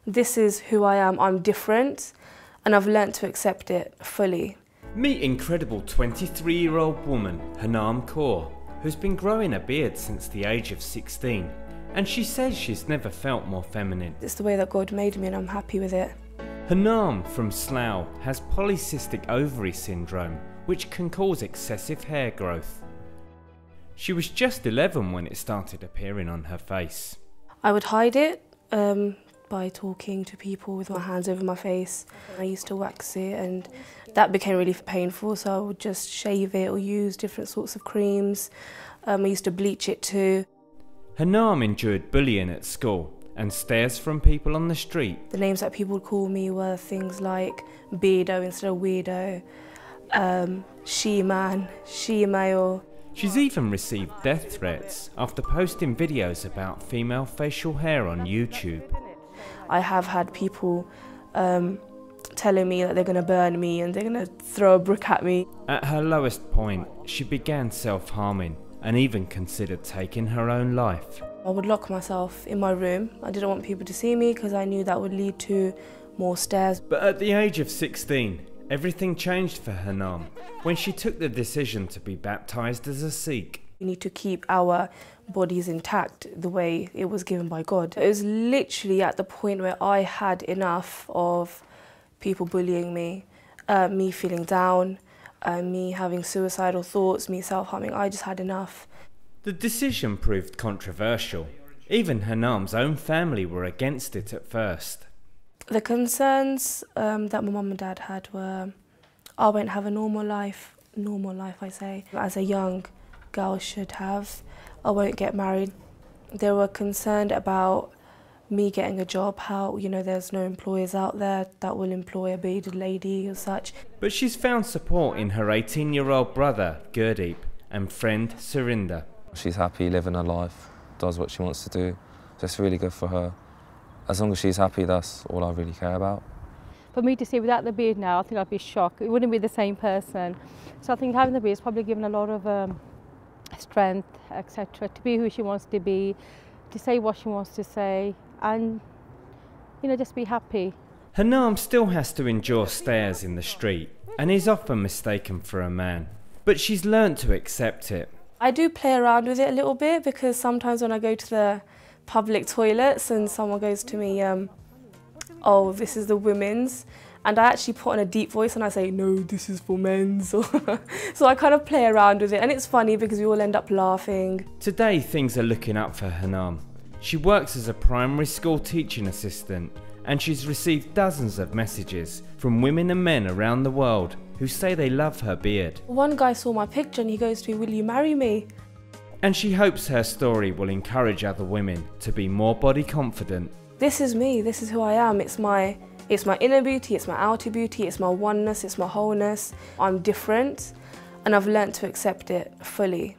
This is who I am, I'm different, and I've learnt to accept it fully. Meet incredible 23-year-old woman, Harnaam Kaur, who's been growing a beard since the age of 16, and she says she's never felt more feminine. It's the way that God made me and I'm happy with it. Harnaam from Slough has polycystic ovary syndrome, which can cause excessive hair growth. She was just 11 when it started appearing on her face. I would hide it by talking to people with my hands over my face. I used to wax it and that became really painful, so I would just shave it or use different sorts of creams. I used to bleach it too. Harnaam endured bullying at school and stares from people on the street. The names that people would call me were things like beardo instead of weirdo, she-man, she-male. She's even received death threats after posting videos about female facial hair on YouTube. I have had people telling me that they're going to burn me and they're going to throw a brick at me. At her lowest point, she began self-harming and even considered taking her own life. I would lock myself in my room. I didn't want people to see me because I knew that would lead to more stares. But at the age of 16, everything changed for Harnaam when she took the decision to be baptised as a Sikh. We need to keep our bodies intact the way it was given by God. It was literally at the point where I had enough of people bullying me, me feeling down, me having suicidal thoughts, me self-harming. I just had enough. The decision proved controversial. Even Harnaam's own family were against it at first. The concerns that my mum and dad had were, I won't have a normal life I say, as a young girl should have. I won't get married. They were concerned about me getting a job, how, you know, there's no employers out there that will employ a bearded lady or such. But she's found support in her 18-year-old brother, Gurdeep, and friend, Surinder. She's happy living her life, does what she wants to do, so it's really good for her. As long as she's happy, that's all I really care about. For me to see without the beard now, I think I'd be shocked. It wouldn't be the same person. So I think having the beard has probably given a lot of strength, etc., to be who she wants to be, to say what she wants to say, and, you know, just be happy. Harnaam still has to endure stares in the street and is often mistaken for a man, but she's learnt to accept it. I do play around with it a little bit because sometimes when I go to the public toilets and someone goes to me, oh, this is the women's, and I actually put on a deep voice and I say, no, this is for men's. So I kind of play around with it, and it's funny because we all end up laughing. Today things are looking up for Harnaam. She works as a primary school teaching assistant, and she's received dozens of messages from women and men around the world who say they love her beard. One guy saw my picture and he goes to me, will you marry me? And she hopes her story will encourage other women to be more body confident. This is me, this is who I am. It's my inner beauty, it's my outer beauty, it's my oneness, it's my wholeness. I'm different and I've learnt to accept it fully.